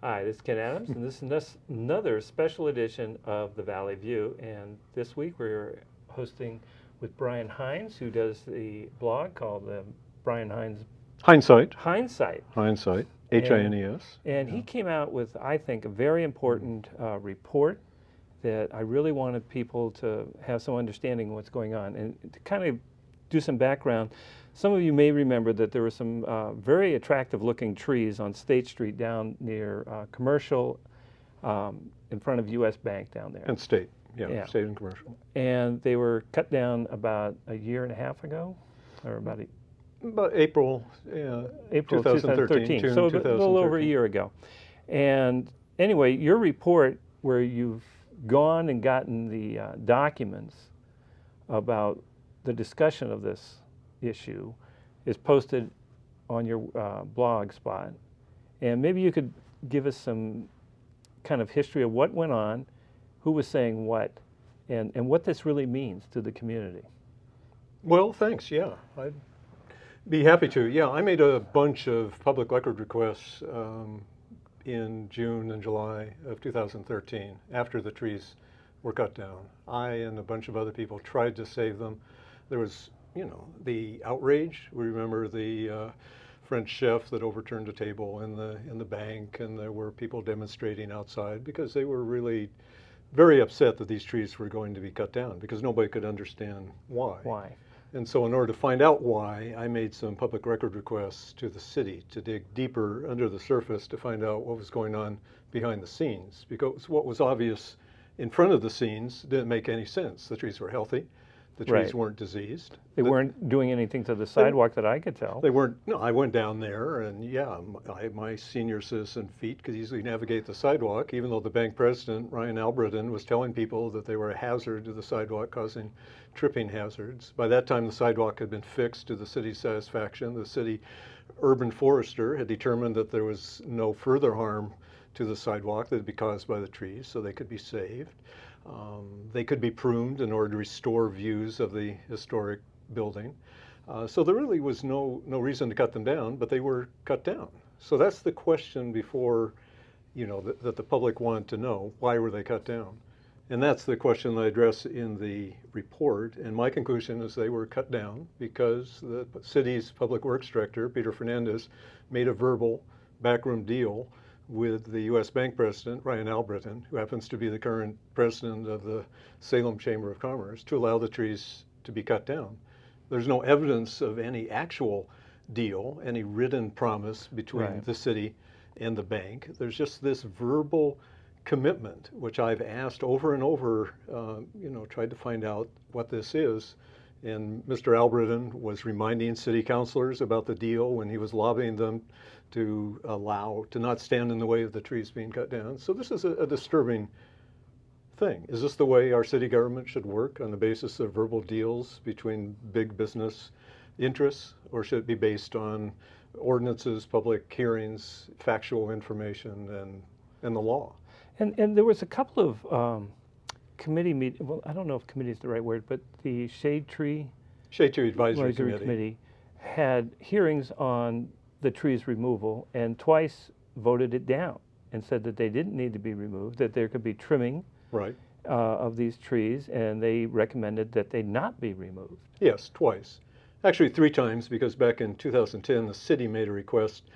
Hi, this is Ken Adams, and this is another special edition of the Valley View. And this week we're hosting with Brian Hines, who does the blog called Brian Hines Hindsight. Hindsight. Hindsight. H-I-N-E-S. And he came out with, I think, a very important report that I really wanted people to have some understanding of what's going on. And to kind of do some background, some of you may remember that there were some very attractive looking trees on State Street down near Commercial in front of US Bank down there. And State, yeah, State and Commercial. And they were cut down about a year and a half ago, or about April 2013, June so a little over a year ago. And anyway, your report where you've gone and gotten the documents about the discussion of this issue is posted on your blog spot. And maybe you could give us some kind of history of what went on, who was saying what, and what this really means to the community. Well, thanks, yeah. I'd be happy to. Yeah, I made a bunch of public record requests in June and July of 2013 after the trees were cut down. I and a bunch of other people tried to save them. There was, the outrage. We remember the French chef that overturned a table in the bank, and there were people demonstrating outside because they were really very upset that these trees were going to be cut down because nobody could understand why. Why? And so in order to find out why, I made some public record requests to the city to dig deeper under the surface to find out what was going on behind the scenes, because what was obvious in front of the scenes didn't make any sense. The trees were healthy. The trees weren't diseased. They weren't doing anything to the sidewalk that I could tell. They weren't. No, I went down there, and yeah, my senior citizen feet could easily navigate the sidewalk, even though the bank president, Ryan Albritton, was telling people that they were a hazard to the sidewalk, causing tripping hazards. By that time, the sidewalk had been fixed to the city's satisfaction. The city urban forester had determined that there was no further harm to the sidewalk that would be caused by the trees, so they could be saved. They could be pruned in order to restore views of the historic building. So there really was no reason to cut them down, but they were cut down. So that's the question before, that the public wanted to know, why were they cut down? And that's the question that I address in the report. And my conclusion is they were cut down because the city's public works director, Peter Fernandez, made a verbal backroom deal with the US Bank president, Ryan Albritton, who happens to be the current president of the Salem Chamber of Commerce, to allow the trees to be cut down. There's no evidence of any actual deal, any written promise between the city and the bank. There's just this verbal commitment, which I've asked over and over, tried to find out what this is. And Mr. Albritton was reminding city councilors about the deal when he was lobbying them to not stand in the way of the trees being cut down. So this is a disturbing thing. Is this the way our city government should work, on the basis of verbal deals between big business interests, or should it be based on ordinances, public hearings, factual information, and the law? And there was a couple of committee meetings, well, I don't know if committee is the right word, but the Shade Tree Advisory Committee had hearings on the trees removal and twice voted it down and said that they didn't need to be removed, that there could be trimming of these trees, and they recommended that they not be removed. Yes, twice. Actually 3 times, because back in 2010 the city made a request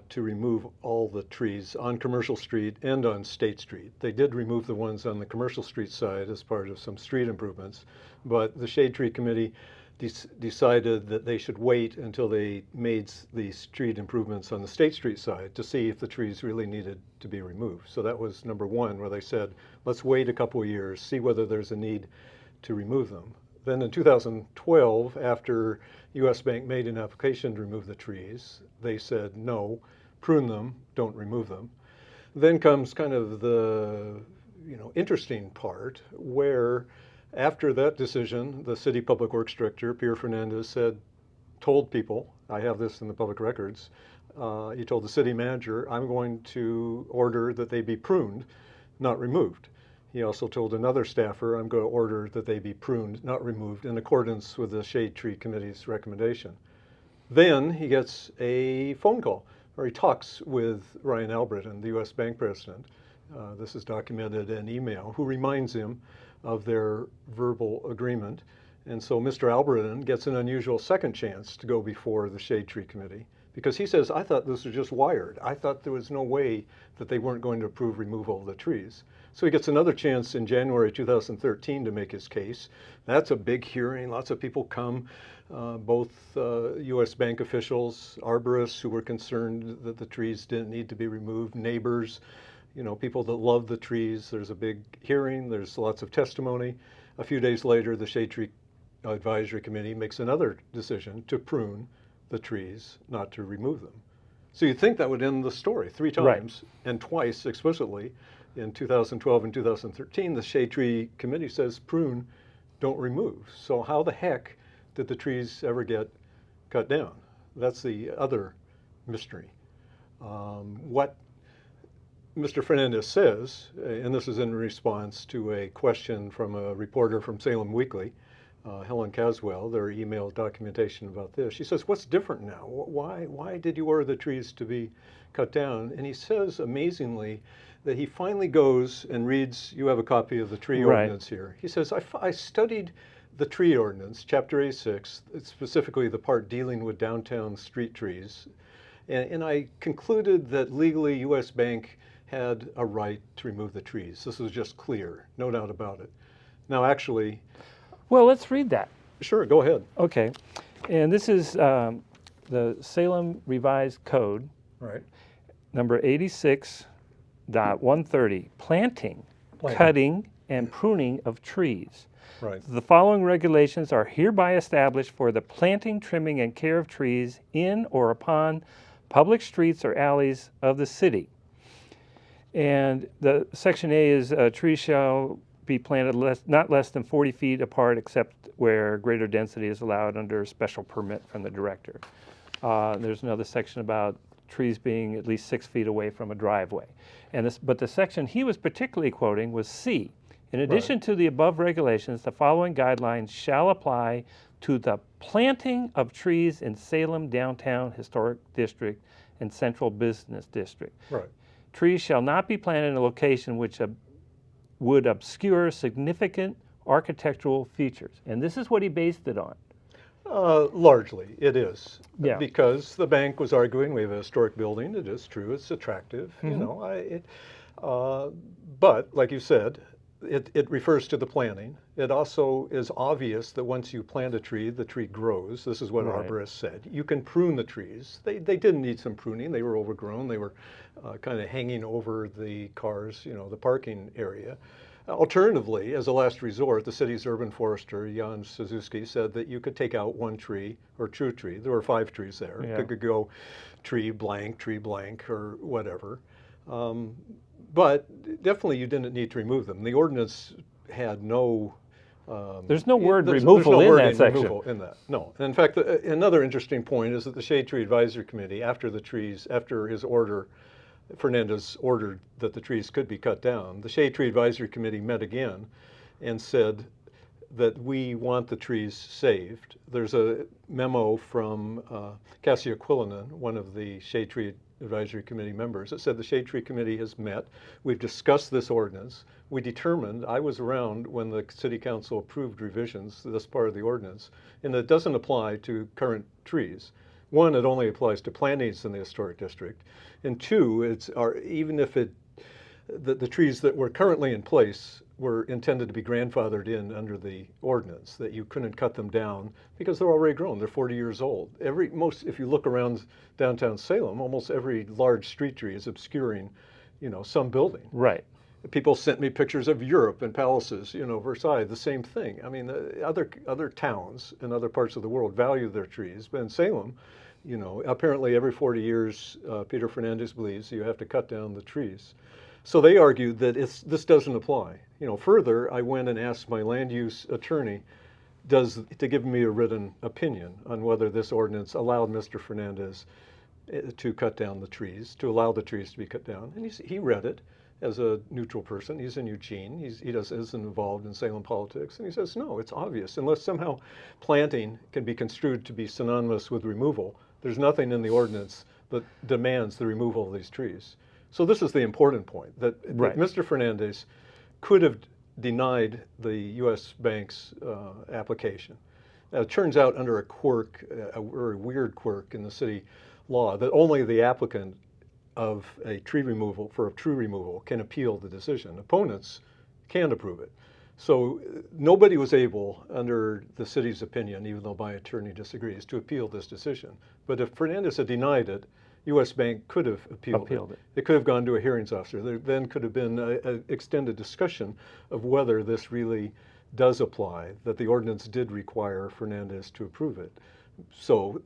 to remove all the trees on Commercial Street and on State Street. They did remove the ones on the Commercial Street side as part of some street improvements, but the Shade Tree Committee decided that they should wait until they made the street improvements on the State Street side to see if the trees really needed to be removed. So that was number 1, where they said, let's wait a couple of years, see whether there's a need to remove them. Then in 2012, after US Bank made an application to remove the trees, they said, no, prune them, don't remove them. Then comes kind of the interesting part, where after that decision, the city public works director, Peter Fernandez, told people, I have this in the public records, he told the city manager, I'm going to order that they be pruned, not removed. He also told another staffer, I'm going to order that they be pruned, not removed, in accordance with the Shade Tree Committee's recommendation. Then he gets a phone call or he talks with Ryan Albritton, the U.S. bank president. This is documented in email, who reminds him of their verbal agreement. And so Mr. Albritton gets an unusual second chance to go before the Shade Tree Committee, because he says, I thought this was just wired. I thought there was no way that they weren't going to approve removal of the trees. So he gets another chance in January 2013 to make his case. That's a big hearing. Lots of people come, both U.S. bank officials, arborists who were concerned that the trees didn't need to be removed, neighbors, people that love the trees. There's a big hearing. There's lots of testimony. A few days later, the Shade Tree Advisory Committee makes another decision to prune the trees, not to remove them. So you'd think that would end the story. 3 times, Right. and twice explicitly, in 2012 and 2013, the Shade Tree Committee says prune, don't remove. So how the heck did the trees ever get cut down? That's the other mystery. What Mr. Fernandez says, and this is in response to a question from a reporter from Salem Weekly, Helen Caswell, their email documentation about this. She says, what's different now? Why did you order the trees to be cut down? And he says, amazingly, that he finally goes and reads, you have a copy of the tree Right. ordinance here. He says, I studied the tree ordinance, chapter A6, specifically the part dealing with downtown street trees, and I concluded that legally U.S. Bank had a right to remove the trees. This was just clear, no doubt about it. Now actually, Well, let's read that. sure, go ahead. Okay. And this is the Salem Revised Code, Right. number 86.130, planting, cutting, and pruning of trees. Right. The following regulations are hereby established for the planting, trimming, and care of trees in or upon public streets or alleys of the city. And the section A is trees shall be planted not less than 40 feet apart except where greater density is allowed under special permit from the director. There's another section about trees being at least 6 feet away from a driveway. But the section he was particularly quoting was C. In addition to the above regulations, the following guidelines shall apply to the planting of trees in Salem Downtown Historic District and Central Business District. Right. Trees shall not be planted in a location which would obscure significant architectural features. And this is what he based it on. Largely, it is. Yeah. Because the bank was arguing we have a historic building. It is true. It's attractive. But like you said, it refers to the planting. It also is obvious that once you plant a tree, the tree grows. This is what Right. arborists said. You can prune the trees. They did need some pruning. They were overgrown. They were kind of hanging over the cars, the parking area. Alternatively, as a last resort, the city's urban forester, Jan Suzuki, said that you could take out one tree or two trees. There were 5 trees there. Yeah. It could go tree blank, or whatever. But definitely you didn't need to remove them. The ordinance had no... There's no word there's removal no in wording that section. removal in that. No. And in fact, another interesting point is that the Shade Tree Advisory Committee, after his order, Fernandez ordered that the trees could be cut down, the Shade Tree Advisory Committee met again and said that we want the trees saved. There's a memo from Cassia Quillinan, one of the Shade Tree Advisory Committee members, that said the Shade Tree Committee has met. We've discussed this ordinance. We determined, I was around when the City Council approved revisions to this part of the ordinance, and it doesn't apply to current trees. One, it only applies to plantings in the historic district. And two, even if the trees that were currently in place were intended to be grandfathered in under the ordinance, that you couldn't cut them down because they're already grown. They're 40 years old. If you look around downtown Salem, almost every large street tree is obscuring, some building. Right. People sent me pictures of Europe and palaces, Versailles, the same thing. I mean, other towns in other parts of the world value their trees, but in Salem, apparently every 40 years, Peter Fernandez believes you have to cut down the trees. So they argued that this doesn't apply. Further, I went and asked my land use attorney to give me a written opinion on whether this ordinance allowed Mr. Fernandez to cut down the trees, to allow the trees to be cut down. And he read it as a neutral person. He's in Eugene. He isn't involved in Salem politics. And he says, no, it's obvious. Unless somehow planting can be construed to be synonymous with removal, there's nothing in the ordinance that demands the removal of these trees. So this is the important point, that Right. Mr. Fernandez could have denied the U.S. bank's application. Now, it turns out under a quirk, a very weird quirk in the city law, that only the applicant of a tree removal, for a tree removal, can appeal the decision. Opponents can't approve it. So nobody was able, under the city's opinion, even though my attorney disagrees, to appeal this decision. But if Fernandez had denied it, U.S. Bank could have appealed it. It could have gone to a hearings officer. There then could have been an extended discussion of whether this really does apply, that the ordinance did require Fernandez to approve it. So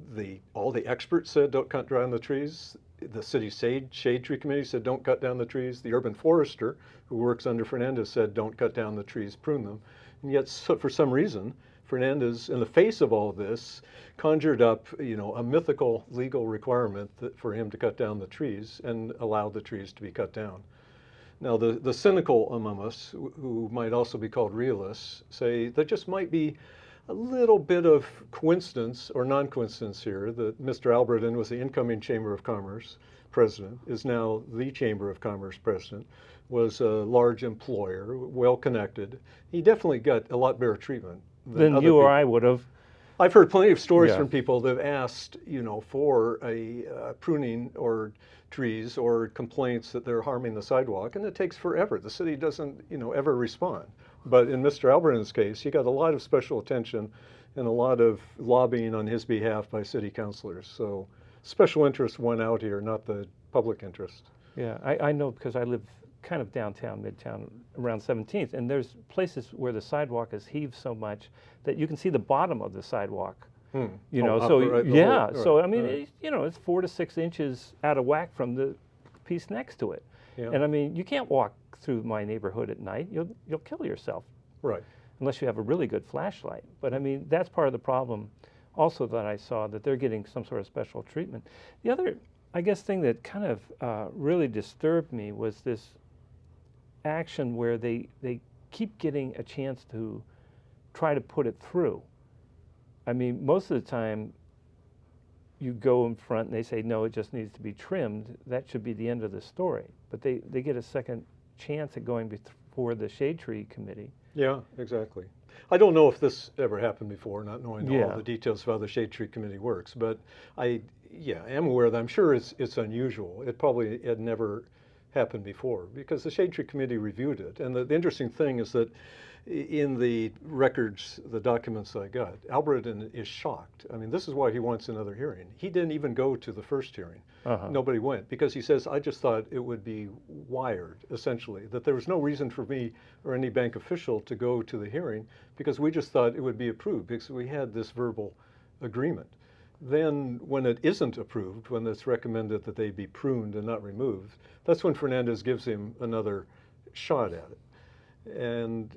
all the experts said don't cut down the trees. The city shade tree committee said don't cut down the trees. The urban forester, who works under Fernandez, said don't cut down the trees, prune them. And yet, for some reason, Fernandez, in the face of all this, conjured up, a mythical legal requirement for him to cut down the trees and allowed the trees to be cut down. Now, the cynical among us, who might also be called realists, say there just might be a little bit of coincidence or non-coincidence here that Mr. Albritton was the incoming Chamber of Commerce president, is now the Chamber of Commerce president, was a large employer, well-connected. He definitely got a lot better treatment than you or I would have. I've heard plenty of stories from people that have asked, for a pruning or trees or complaints that they're harming the sidewalk, and it takes forever. The city doesn't, ever respond. But in Mr. Albritton's case, he got a lot of special attention and a lot of lobbying on his behalf by city councilors. So special interest won out here, not the public interest. Yeah, I know because I live kind of downtown, midtown, around 17th, and there's places where the sidewalk is heaved so much that you can see the bottom of the sidewalk. So I mean, it's 4 to 6 inches out of whack from the piece next to it. Yeah. And I mean, you can't walk through my neighborhood at night. You'll kill yourself. Right. Unless you have a really good flashlight. But I mean, that's part of the problem also that I saw, that they're getting some sort of special treatment. The other, I guess, thing that kind of really disturbed me was this action where they keep getting a chance to try to put it through. I mean, most of the time you go in front and they say, no, it just needs to be trimmed. That should be the end of the story. But they get a second chance at going before the Shade Tree Committee. Yeah, exactly. I don't know if this ever happened before, not knowing all the details of how the Shade Tree Committee works, but I am aware that I'm sure it's unusual. It probably had never happened before because the Shade Tree Committee reviewed it. And the interesting thing is that in the records, the documents I got, Albritton is shocked. I mean, this is why he wants another hearing. He didn't even go to the first hearing. Nobody went because he says, I just thought it would be wired, essentially, that there was no reason for me or any bank official to go to the hearing because we just thought it would be approved because we had this verbal agreement. Then when it isn't approved, when it's recommended that they be pruned and not removed, that's when Fernandez gives him another shot at it. And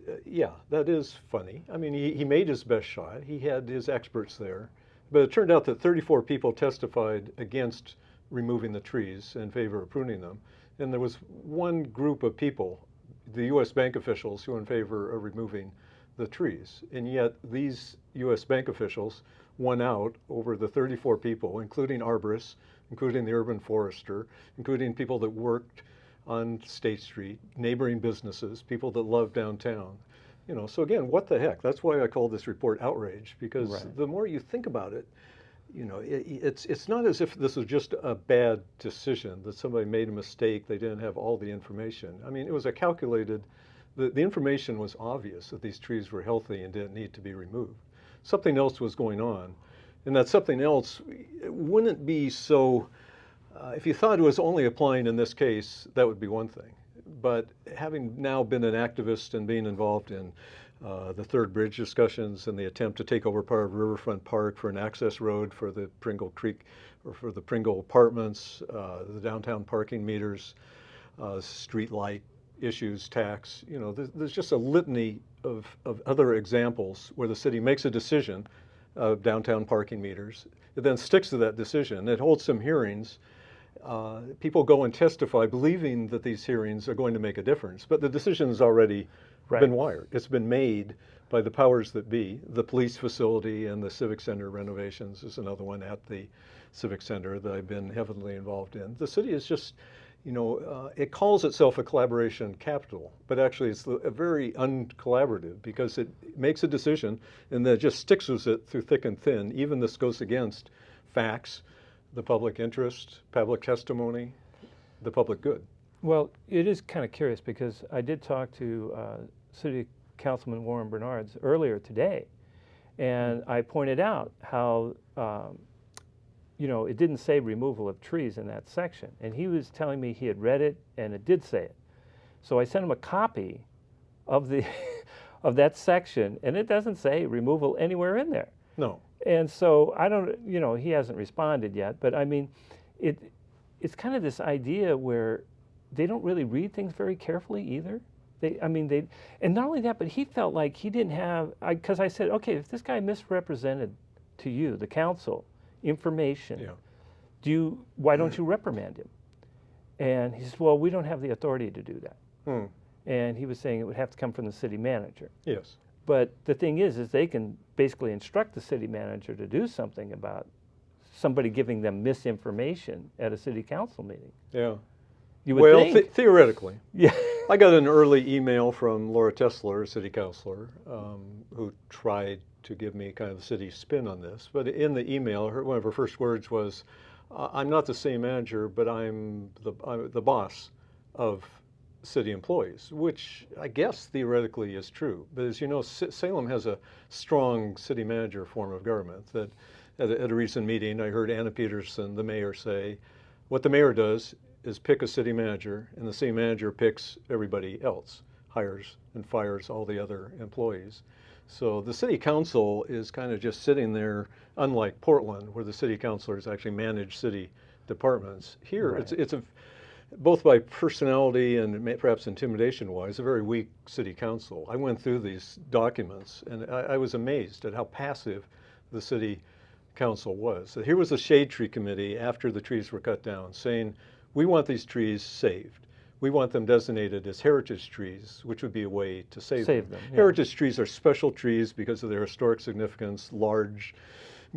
that is funny. I mean, he made his best shot. He had his experts there. But it turned out that 34 people testified against removing the trees in favor of pruning them. And there was one group of people, the U.S. bank officials, who were in favor of removing the trees. And yet these U.S. bank officials won out over the 34 people, including arborists, including the urban forester, including people that worked on State Street, neighboring businesses, people that love downtown. So again, what the heck? That's why I call this report outrage, because the more you think about it, it's not as if this was just a bad decision, that somebody made a mistake, they didn't have all the information. I mean, it was a calculated, the information was obvious that these trees were healthy and didn't need to be removed. Something else was going on, and that something else wouldn't be so, if you thought it was only applying in this case, that would be one thing. But having now been an activist and being involved in the Third Bridge discussions and the attempt to take over part of Riverfront Park for an access road for the Pringle Creek or for the Pringle apartments, the downtown parking meters, street light issues, tax, there's just a litany of other examples where the city makes a decision of downtown parking meters. It then sticks to that decision. It holds some hearings people go and testify believing that these hearings are going to make a difference, but the decision has already Right. been wired. It's been made by the powers that be. The police facility and the Civic Center renovations is another one at the Civic Center that I've been heavily involved in. The city is just, it calls itself a collaboration capital, but actually it's a very uncollaborative because it makes a decision and then just sticks with it through thick and thin. Even this goes against facts, the public interest, public testimony, the public good. Well, it is kind of curious because I did talk to City Councilman Warren Bernards earlier today, and I pointed out how, it didn't say removal of trees in that section, and he was telling me he had read it and it did say it. So I sent him a copy of the of that section, and it doesn't say removal anywhere in there. No. And so I don't, he hasn't responded yet, but I mean, it's kind of this idea where they don't really read things very carefully either. And not only that, but he felt like he didn't have, because I said, okay, if this guy misrepresented to you, the council, information, why don't you reprimand him? And he said, well, we don't have the authority to do that. And he was saying it would have to come from the city manager. Yes. But the thing is they can basically instruct the city manager to do something about somebody giving them misinformation at a city council meeting. Yeah. You would think. Theoretically. Yeah. I got an early email from Laura Tesler, city councilor, who tried to give me kind of the city spin on this. But in the email, one of her first words was, I'm not the city manager, but I'm the boss of city employees, which I guess theoretically is true. But as you know, Salem has a strong city manager form of government that at a recent meeting, I heard Anna Peterson, the mayor, say, what the mayor does is pick a city manager, and the city manager picks everybody else, hires and fires all the other employees. So the city council is kind of just sitting there, unlike Portland, where the city councilors actually manage city departments. Here, Right. it's both by personality and perhaps intimidation-wise, a very weak city council. I went through these documents, and I was amazed at how passive the city council was. So here was a shade tree committee after the trees were cut down saying, we want these trees saved. We want them designated as heritage trees, which would be a way to save them. Yeah. Heritage trees are special trees because of their historic significance, large,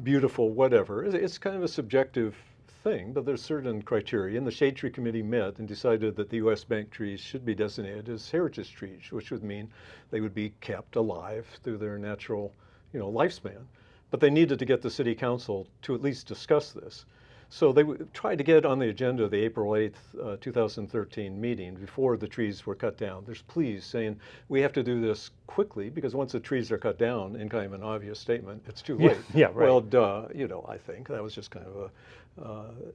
beautiful, whatever. It's kind of a subjective thing, but there's certain criteria. And the Shade Tree Committee met and decided that the U.S. Bank trees should be designated as heritage trees, which would mean they would be kept alive through their natural, lifespan. But they needed to get the city council to at least discuss this. So they tried to get on the agenda of the April 8th, 2013 meeting before the trees were cut down. There's pleas saying we have to do this quickly because once the trees are cut down, in kind of an obvious statement, it's too late. Yeah, right. Well, duh, I think that was just kind of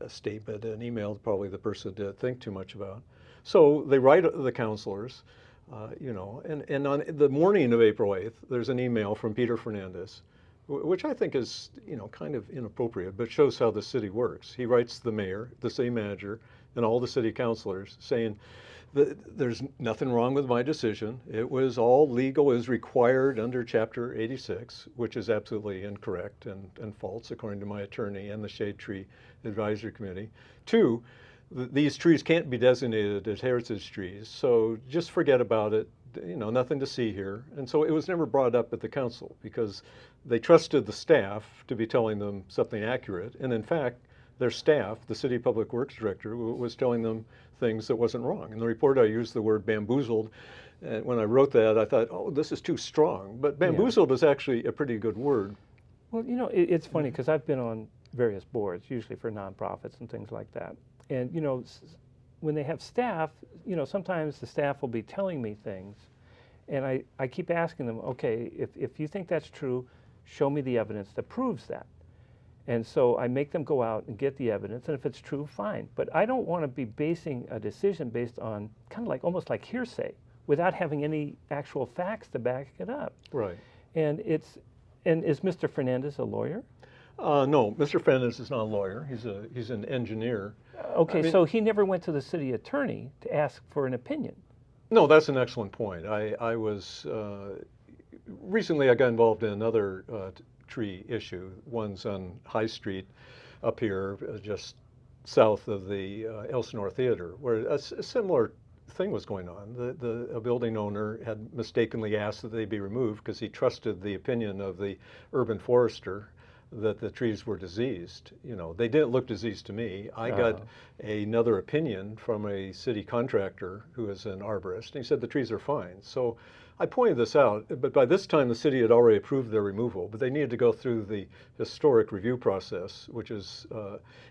a statement, an email probably the person didn't think too much about. So they write the counselors, and on the morning of April 8th, there's an email from Peter Fernandez, which I think is, kind of inappropriate, but shows how the city works. He writes the mayor, the city manager, and all the city councilors saying that there's nothing wrong with my decision. It was all legal as required under Chapter 86, which is absolutely incorrect and false, according to my attorney and the Shade Tree Advisory Committee. 2, these trees can't be designated as heritage trees, so just forget about it. Nothing to see here. And so it was never brought up at the council because they trusted the staff to be telling them something accurate. And in fact, their staff, the city public works director, was telling them things that wasn't wrong. In the report, I used the word bamboozled. And when I wrote that, I thought, oh, this is too strong. But bamboozled is actually a pretty good word. Well, it's funny because I've been on various boards, usually for nonprofits and things like that. And, when they have staff, sometimes the staff will be telling me things, and I keep asking them, okay, if you think that's true, show me the evidence that proves that. And so I make them go out and get the evidence, and if it's true, fine. But I don't want to be basing a decision based on kind of almost like hearsay, without having any actual facts to back it up. Right. And is Mr. Fernandez a lawyer? No, Mr. Fernandez is not a lawyer. He's an engineer. Okay, so he never went to the city attorney to ask for an opinion. No, that's an excellent point. I was recently I got involved in another tree issue. One's on High Street up here, just south of the Elsinore Theater, where a similar thing was going on. A building owner had mistakenly asked that they be removed because he trusted the opinion of the urban forester that the trees were diseased. You know, they didn't look diseased to me. I got another opinion from a city contractor who is an arborist, and he said the trees are fine. So I pointed this out, but by this time the city had already approved their removal, but they needed to go through the historic review process, which is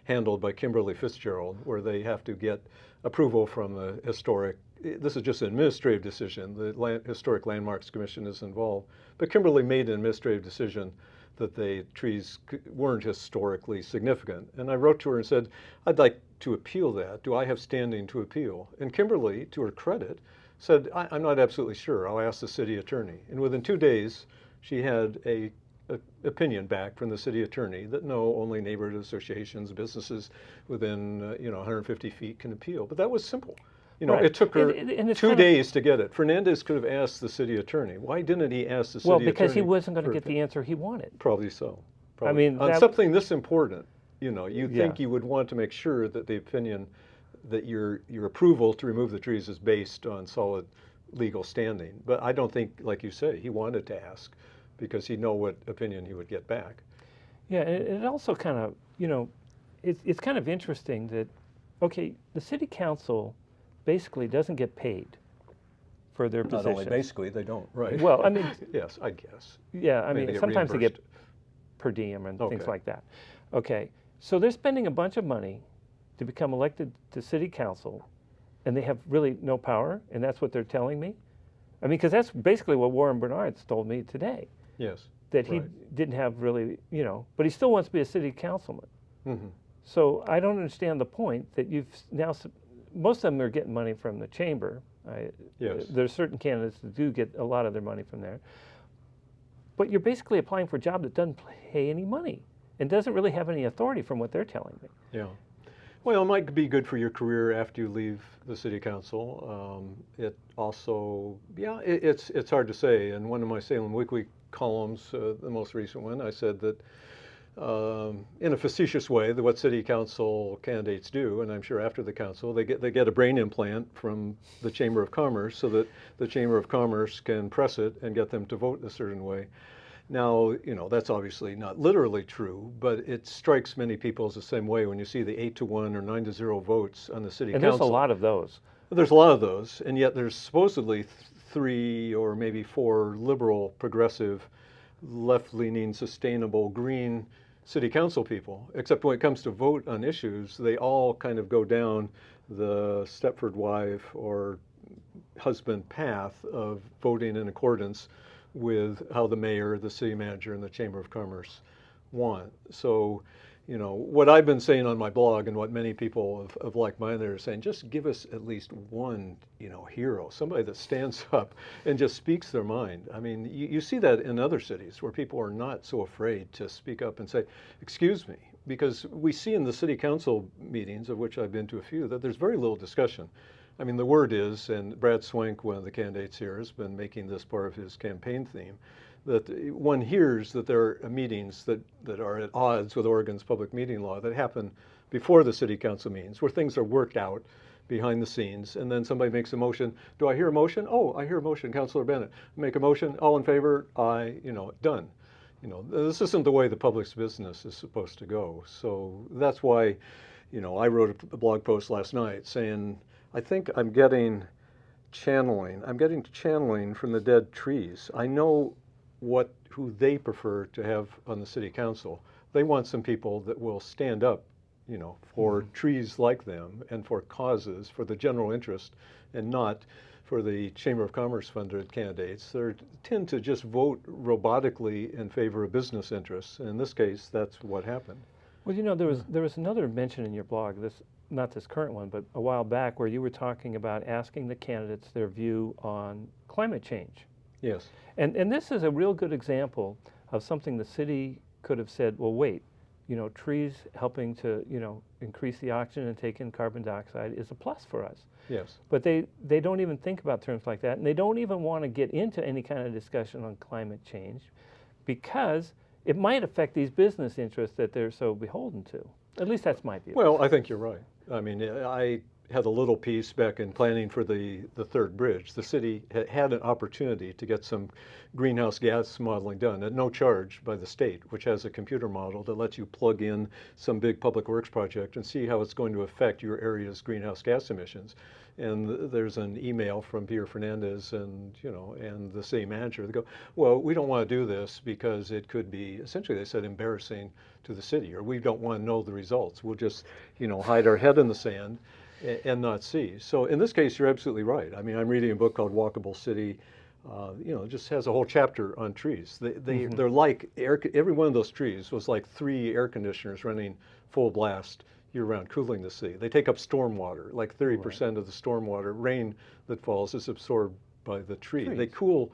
handled by Kimberly Fitzgerald, where they have to get approval from the historic. This is just an administrative decision. The Historic Landmarks Commission is involved, but Kimberly made an administrative decision that the trees weren't historically significant. And I wrote to her and said, I'd like to appeal that. Do I have standing to appeal? And Kimberly, to her credit, said, I'm not absolutely sure. I'll ask the city attorney. And within 2 days, she had a opinion back from the city attorney that no, only neighborhood associations, businesses within 150 feet can appeal. But that was simple. You know, Right. it took her And it's 2 kind of- days to get it. Fernandez could have asked the city attorney. Why didn't he ask the city attorney? Well, because he wasn't going to for get the answer he wanted. Probably so. I mean, on that- something this important, you know, you Yeah. think you would want to make sure that the opinion, that your approval to remove the trees is based on solid legal standing. But I don't think, like you say, he wanted to ask because he'd know what opinion he would get back. Yeah, and it also kind of, it's kind of interesting that, okay, the city council basically doesn't get paid for their Not position. only basically, they don't, right? Well, I mean, yes, I guess. yeah, I Maybe mean, they get sometimes they get reimbursed. per diem and things Okay. like that. Okay, so they're spending a bunch of money to become elected to city council, and they have really no power, and that's what they're telling me? I mean, because that's basically what Warren Bernard's told me today, Yes. that he Right. didn't have really, but he still wants to be a city councilman. Mhm. So I don't understand the point that you've now, most of them are getting money from the chamber. Yes. There's certain candidates that do get a lot of their money from there. But you're basically applying for a job that doesn't pay any money and doesn't really have any authority from what they're telling me. Yeah. Well, it might be good for your career after you leave the city council. It also, it's hard to say. In one of my Salem Weekly columns, the most recent one, I said that in a facetious way, that what city council candidates do, and I'm sure after the council, they get a brain implant from the Chamber of Commerce so that the Chamber of Commerce can press it and get them to vote a certain way. Now, that's obviously not literally true, but it strikes many people as the same way when you see the 8-1 or 9-0 votes on the city And council. there's a lot of those. There's a lot of those, and yet there's supposedly 3 or maybe 4 liberal, progressive, left-leaning, sustainable, green city council people. Except when it comes to vote on issues, they all kind of go down the Stepford wife or husband path of voting in accordance with how the mayor, the city manager, and the Chamber of Commerce want. So, what I've been saying on my blog and what many people of like-minded are saying, just give us at least one, hero, somebody that stands up and just speaks their mind. I mean, you see that in other cities where people are not so afraid to speak up and say, excuse me, because we see in the city council meetings, of which I've been to a few, that there's very little discussion. I mean, the word is, and Brad Swank, one of the candidates here, has been making this part of his campaign theme, that one hears that there are meetings that are at odds with Oregon's public meeting law that happen before the city council meetings, where things are worked out behind the scenes, and then somebody makes a motion. Do I hear a motion? Oh, I hear a motion, Councilor Bennett. Make a motion, all in favor, aye, done. This isn't the way the public's business is supposed to go. So that's why, I wrote a blog post last night saying, I think I'm getting channeling from the dead trees. I know who they prefer to have on the city council. They want some people that will stand up, for trees like them and for causes, for the general interest, and not for the Chamber of Commerce funded candidates. They tend to just vote robotically in favor of business interests. And in this case, that's what happened. Well, there was another mention in your blog, not this current one, but a while back, where you were talking about asking the candidates their view on climate change. Yes. And this is a real good example of something the city could have said, well, wait, trees helping to, increase the oxygen and take in carbon dioxide is a plus for us. Yes. But they don't even think about terms like that, and they don't even want to get into any kind of discussion on climate change because it might affect these business interests that they're so beholden to. At least that's my view. Well, I think you're right. I mean, I had a little piece back in planning for the third bridge. The city had an opportunity to get some greenhouse gas modeling done at no charge by the state, which has a computer model that lets you plug in some big public works project and see how it's going to affect your area's greenhouse gas emissions. And there's an email from Peter Fernandez and, and the city manager. They go, well, we don't want to do this because it could be, essentially they said, embarrassing to the city, or we don't want to know the results. We'll just, hide our head in the sand and not see. So in this case, you're absolutely right. I mean, I'm reading a book called Walkable City. It just has a whole chapter on trees. They're like, every one of those trees was like 3 air conditioners running full blast year-round, cooling the city. They take up storm water. Like 30% of the storm water, rain that falls, is absorbed by the tree. They cool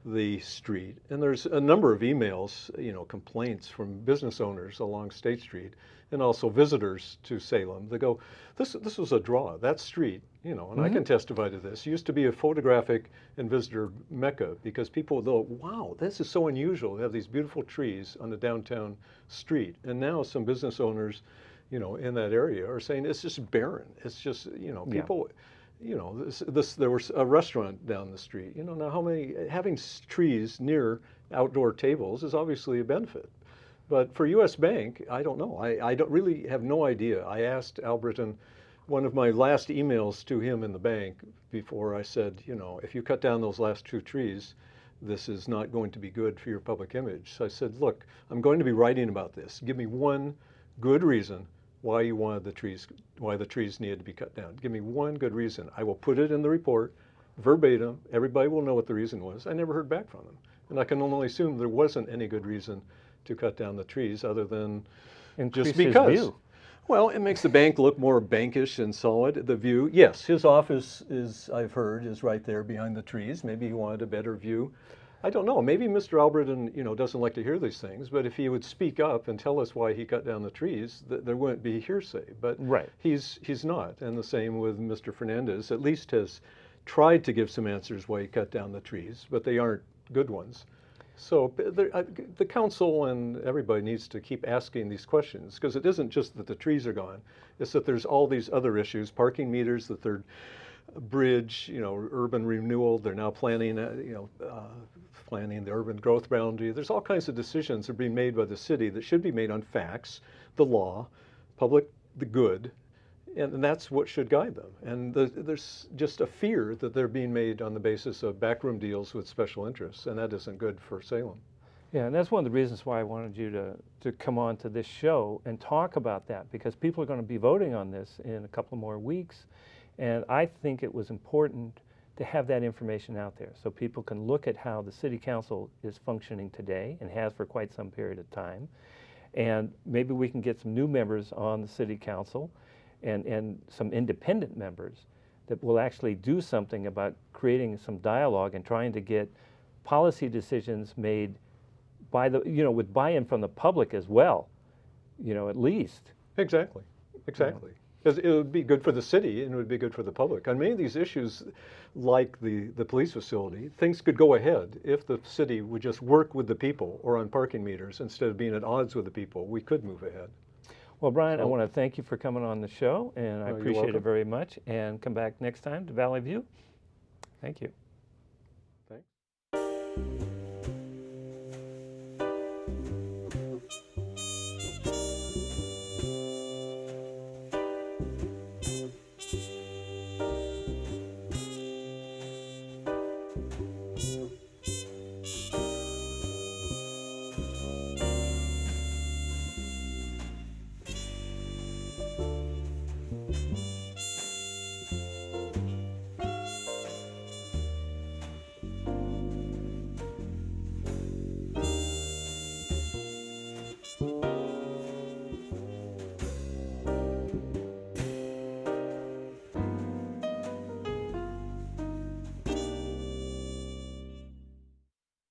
the street. And there's a number of emails, complaints from business owners along State Street and also visitors to Salem. They go, this was a draw. That street, and I can testify to this, used to be a photographic and visitor mecca because people go, wow, this is so unusual. They have these beautiful trees on the downtown street. And now some business owners in that area are saying it's just barren. It's just, people, there was a restaurant down the street. Now having trees near outdoor tables is obviously a benefit. But for U.S. Bank, I don't know. I don't really have no idea. I asked Albritton, one of my last emails to him in the bank before I said, if you cut down those last 2 trees, this is not going to be good for your public image. So I said, look, I'm going to be writing about this. Give me one good reason why you wanted why the trees needed to be cut down. Give me one good reason. I will put it in the report, verbatim. Everybody will know what the reason was. I never heard back from them. And I can only assume there wasn't any good reason to cut down the trees other than just because. His view. Well, it makes the bank look more bankish and solid. The view, yes, his office is, I've heard, is right there behind the trees. Maybe he wanted a better view. I don't know. Maybe Mr. Albritton, doesn't like to hear these things, but if he would speak up and tell us why he cut down the trees, there wouldn't be hearsay. But he's not. And the same with Mr. Fernandez, at least has tried to give some answers why he cut down the trees, but they aren't good ones. So the council and everybody needs to keep asking these questions, because it isn't just that the trees are gone, it's that there's all these other issues, parking meters, the third bridge, urban renewal. They're now planning, planning the urban growth boundary. There's all kinds of decisions that are being made by the city that should be made on facts, the law, the good, and that's what should guide them. And there's just a fear that they're being made on the basis of backroom deals with special interests, and that isn't good for Salem. Yeah, and that's one of the reasons why I wanted you to come on to this show and talk about that, because people are going to be voting on this in a couple more weeks. And I think it was important to have that information out there so people can look at how the city council is functioning today and has for quite some period of time. And maybe we can get some new members on the city council and some independent members that will actually do something about creating some dialogue and trying to get policy decisions made by with buy-in from the public as well, at least. Exactly. Because it would be good for the city and it would be good for the public. On many of these issues, like the police facility, things could go ahead if the city would just work with the people or on parking meters instead of being at odds with the people. We could move ahead. Well, Brian, I want to thank you for coming on the show, and I appreciate it very much. And come back next time to Valley View. Thank you. Thanks.